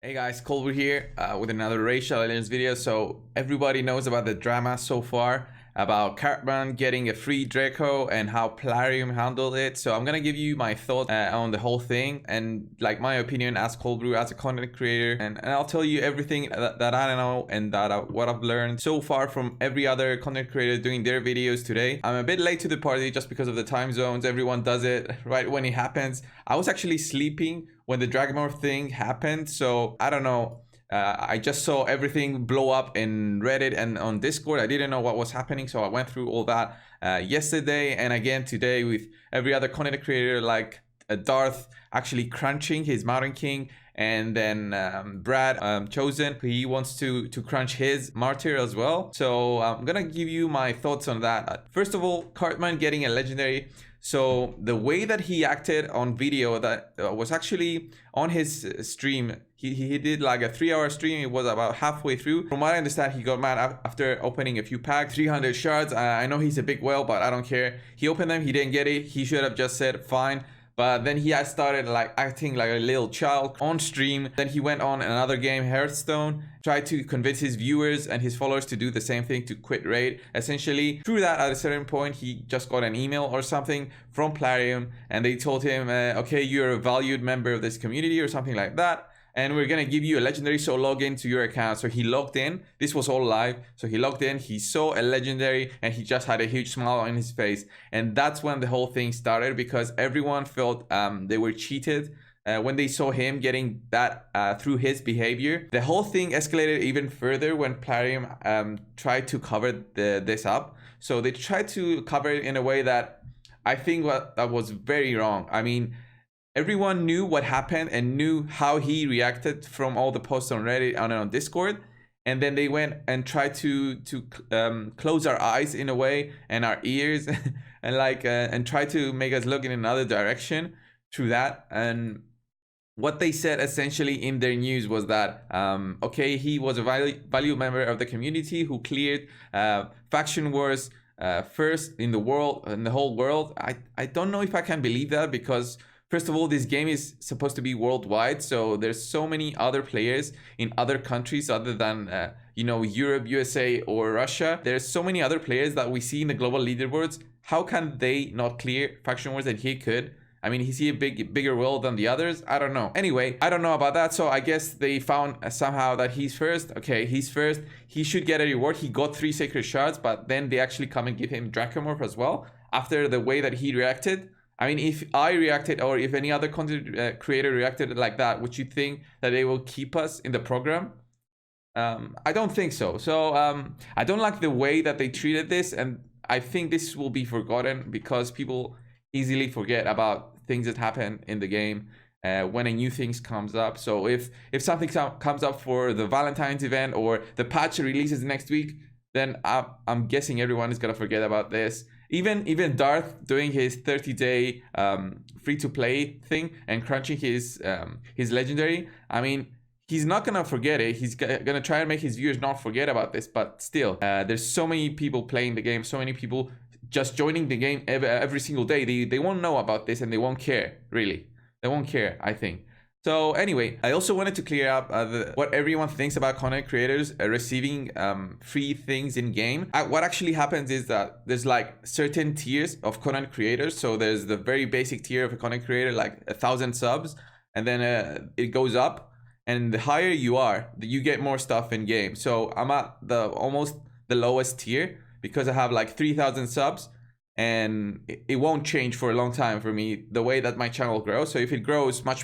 Hey guys, Colbert here with another Racial Aliens video. So everybody knows about the drama so far about Cartman getting a free Draco and how Plarium handled it. So I'm gonna give you my thoughts on the whole thing and like my opinion as Colbert, as a content creator, and I'll tell you everything that I know and what I've learned so far from every other content creator doing their videos today. I'm a bit late to the party just because of the time zones. Everyone does it right when it happens. I was actually sleeping when the Dragon thing happened, so I don't know. I just saw everything blow up in Reddit and on Discord. I didn't know what was happening, so I went through all that yesterday and again today with every other content creator, like Darth actually crunching his Mountain King, and then Brad Chosen, he wants to crunch his Martyr as well. So I'm gonna give you my thoughts on that. First of all, Cartman getting a legendary. So the way that he acted on video, that was actually on his stream. He did like a 3-hour stream. It was about halfway through. From what I understand, he got mad after opening a few packs, 300 shards. I know he's a big whale, but I don't care. He opened them, he didn't get it. He should have just said fine. But then he had started like acting like a little child on stream. Then he went on another game, Hearthstone, tried to convince his viewers and his followers to do the same thing, to quit raid. Essentially, through that, at a certain point, he just got an email or something from Plarium, and they told him, okay, you're a valued member of this community or something like that, and we're gonna give you a legendary, so log into your account. So he logged in. This was all live. So he logged in, he saw a legendary, and he just had a huge smile on his face. And that's when the whole thing started, because everyone felt they were cheated when they saw him getting that through his behavior. The whole thing escalated even further when Plarium tried to cover this up. So they tried to cover it in a way that I think that was very wrong. I mean, everyone knew what happened and knew how he reacted from all the posts on Reddit and on Discord, and then they went and tried to close our eyes in a way and our ears and like and try to make us look in another direction through that. And what they said essentially in their news was that okay, he was a valued member of the community who cleared faction wars first in the world, in the whole world. I don't know if I can believe that, because first of all, this game is supposed to be worldwide, so there's so many other players in other countries other than you know, Europe, USA, or Russia. There's so many other players that we see in the global leaderboards. How can they not clear faction wars and he could? I mean, is he a bigger world than the others? I don't know. Anyway, I don't know about that. So I guess they found somehow that he's first. Okay, he's first. He should get a reward. He got 3 sacred shards, but then they actually come and give him Draco as well after the way that he reacted. I mean, if I reacted, or if any other content creator reacted like that, would you think that they will keep us in the program? I don't think so. So I don't like the way that they treated this, and I think this will be forgotten because people easily forget about things that happen in the game when a new thing comes up. So if something comes up for the Valentine's event, or the patch releases next week, then I'm guessing everyone is gonna forget about this. Even Darth doing his 30-day free-to-play thing and crunching his legendary. I mean, he's not gonna forget it. He's gonna try and make his viewers not forget about this. But still, there's so many people playing the game, so many people just joining the game every single day. They won't know about this, and they won't care, really. They won't care, I think. So anyway, I also wanted to clear up what everyone thinks about content creators receiving free things in game. What actually happens is that there's like certain tiers of content creators. So there's the very basic tier of a content creator, like 1,000 subs, and then it goes up. And the higher you are, you get more stuff in game. So I'm at almost the lowest tier because I have like 3,000 subs. And it won't change for a long time for me, the way that my channel grows. So if it grows much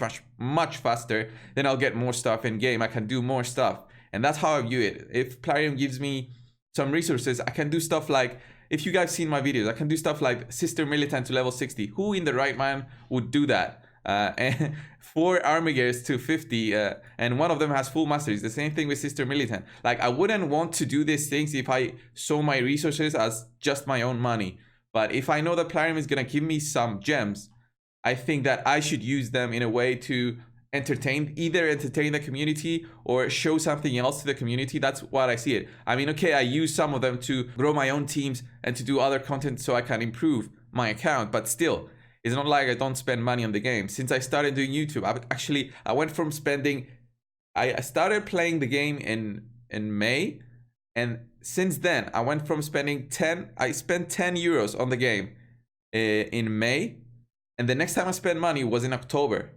faster, then I'll get more stuff in game. I can do more stuff, and that's how I view it. If Plarium gives me some resources, I can do stuff like, if you guys seen my videos, I can do stuff like Sister Militant to level 60. Who in the right mind would do that? And 4 army gears to 50, and one of them has full masteries. The same thing with Sister Militant. Like, I wouldn't want to do these things if I saw my resources as just my own money. But if I know that Plarium is going to give me some gems, I think that I should use them in a way to either entertain the community or show something else to the community. That's what I see it. I mean, okay, I use some of them to grow my own teams and to do other content so I can improve my account. But still, it's not like I don't spend money on the game. Since I started doing YouTube, I went from spending I started playing the game in May, and since then I went from spending 10. I spent 10 euros on the game in May, and the next time I spent money was in October.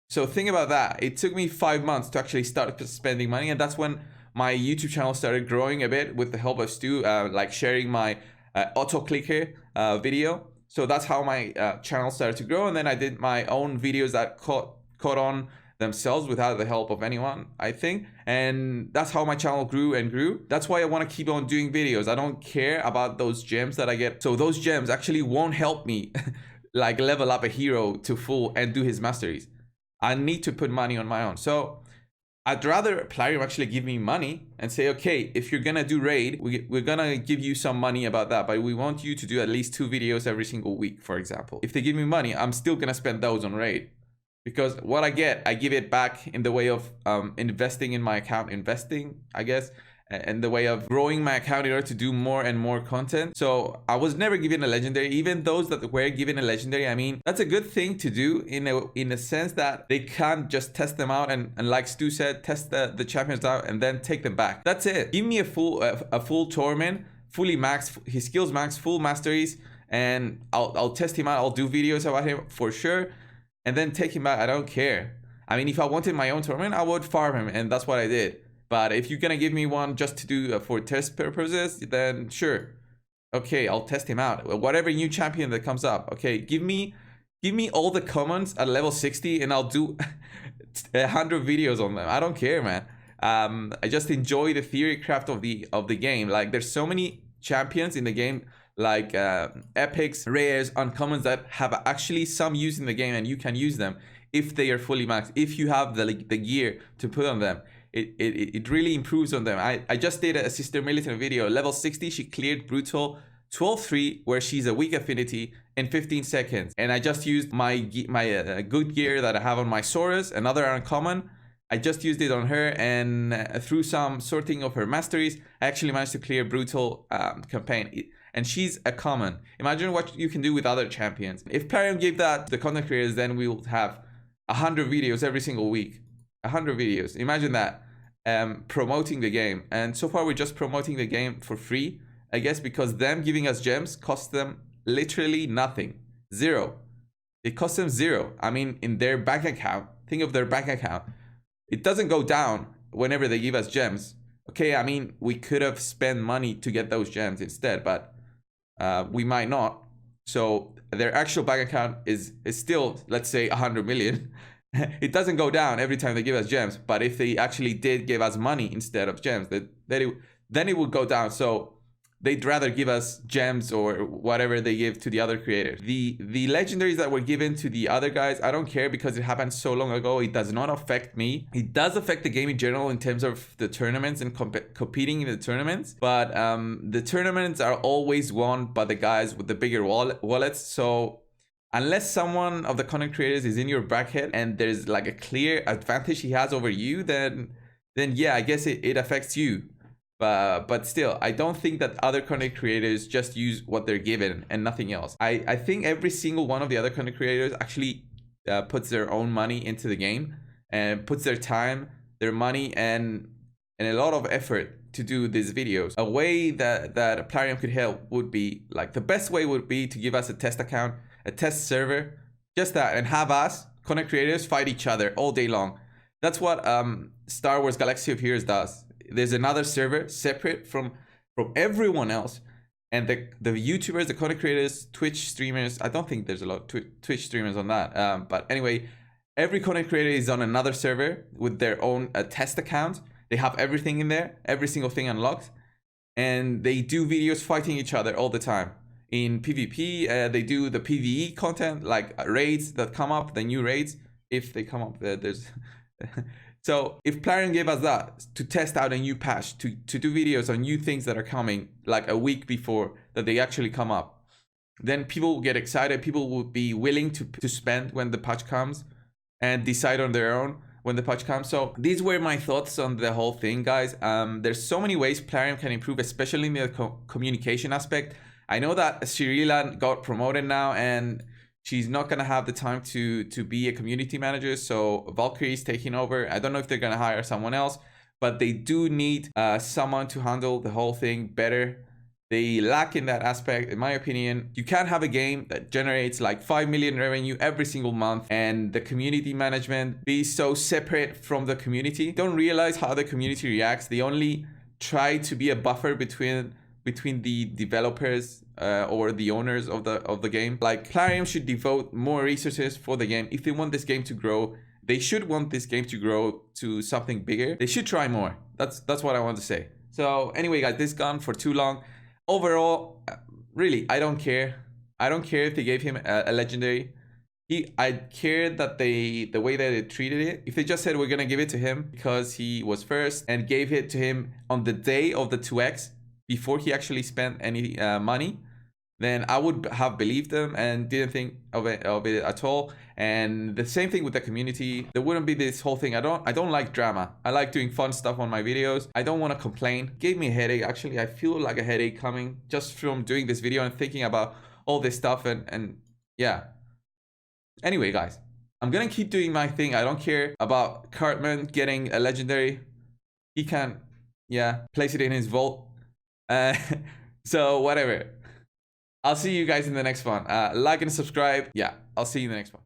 So think about that. It took me 5 months to actually start spending money, and that's when my YouTube channel started growing a bit with the help of Stu, like sharing my auto clicker video. So that's how my channel started to grow, and then I did my own videos that caught on themselves without the help of anyone, I think. And that's how my channel grew and grew. That's why I want to keep on doing videos. I don't care about those gems that I get. So those gems actually won't help me like level up a hero to full and do his masteries. I need to put money on my own. So I'd rather Plarium actually give me money and say, okay, if you're gonna do raid, we're gonna give you some money about that, but we want you to do at least 2 videos every single week, for example. If they give me money, I'm still gonna spend those on raid. Because what I get, I give it back in the way of investing in my account, I guess, and the way of growing my account in order to do more and more content. So I was never given a legendary. Even those that were given a legendary, I mean, that's a good thing to do in a sense that they can't just test them out and like Stu said, test the champions out and then take them back. That's it. Give me a full tournament, fully maxed, his skills maxed, full masteries, and I'll test him out. I'll do videos about him for sure, and then take him back. I don't care. I mean, if I wanted my own tournament, I would farm him, and that's what I did. But if you're gonna give me one just to do for test purposes, then sure. Okay, I'll test him out. Whatever new champion that comes up. Okay, give me all the commons at level 60 and I'll do 100 videos on them. I don't care, man. I just enjoy the theory craft of the game. Like, there's so many champions in the game, like epics, rares, uncommons that have actually some use in the game, and you can use them if they are fully maxed, if you have the gear to put on them. It really improves on them. I just did a sister militant video. Level 60, she cleared brutal 12-3, where she's a weak affinity, in 15 seconds. And I just used my good gear that I have on my Saurus, another uncommon. I just used it on her, and through some sorting of her masteries, I actually managed to clear brutal campaign. And she's a common. Imagine what you can do with other champions. If Plarium gave that to the content creators, then we would have 100 videos every single week. 100 videos. Imagine that. Promoting the game. And so far we're just promoting the game for free, I guess, because them giving us gems costs them literally nothing. Zero. It costs them zero. I mean, in their bank account, think of their bank account. It doesn't go down whenever they give us gems. Okay, I mean, we could have spent money to get those gems instead, but we might not. So their actual bank account is still, let's say, 100 million. It doesn't go down every time they give us gems, but if they actually did give us money instead of gems, then it would go down. So they'd rather give us gems or whatever they give to the other creators. The legendaries that were given to the other guys, I don't care, because it happened so long ago. It does not affect me. It does affect the game in general in terms of the tournaments and competing in the tournaments, but the tournaments are always won by the guys with the bigger wallets. So unless someone of the content creators is in your bracket and there's like a clear advantage he has over you, then yeah, I guess it affects you. But still, I don't think that other content creators just use what they're given and nothing else. I think every single one of the other content creators actually puts their own money into the game and puts their time, their money, and a lot of effort to do these videos. A way that Plarium could help would be, like, the best way would be to give us a test account, a test server, just that, and have us content creators fight each other all day long. That's what Star Wars Galaxy of Heroes does. There's another server separate from everyone else, and the YouTubers, the content creators, Twitch streamers, I don't think there's a lot of Twitch streamers on that, but anyway, every content creator is on another server with their own test account. They have everything in there, every single thing unlocked, and they do videos fighting each other all the time. In PvP, they do the PvE content, like raids that come up, the new raids, if they come up. There's so if Plarium gave us that to test out a new patch, to do videos on new things that are coming, like a week before that they actually come up, then people will get excited. People will be willing to spend when the patch comes and decide on their own when the patch comes. So these were my thoughts on the whole thing, guys. There's so many ways Plarium can improve, especially in the communication aspect. I know that Cirilla got promoted now, and She's not gonna have the time to be a community manager, so Valkyrie is taking over. I don't know if they're gonna hire someone else, but they do need someone to handle the whole thing better. They lack in that aspect, in my opinion. You can't have a game that generates like 5 million revenue every single month and the community management be so separate from the community. Don't realize how the community reacts. They only try to be a buffer between the developers or the owners of the game. Like, Plarium should devote more resources for the game. If they want this game to grow, they should want this game to grow to something bigger. They should try more. That's what I want to say. So anyway, guys, this gone for too long. Overall, really, I don't care. I don't care if they gave him a legendary. I care that the way that they treated it. If they just said we're gonna give it to him because he was first and gave it to him on the day of the 2x before he actually spent any money, then I would have believed them and didn't think of it at all. And the same thing with the community. There wouldn't be this whole thing. I don't like drama. I like doing fun stuff on my videos. I don't want to complain. Gave me a headache. Actually, I feel like a headache coming just from doing this video and thinking about all this stuff and yeah. Anyway, guys, I'm gonna keep doing my thing. I don't care about Cartman getting a legendary. He can, yeah, place it in his vault. So whatever. I'll see you guys in the next one. Like and subscribe. Yeah, I'll see you in the next one.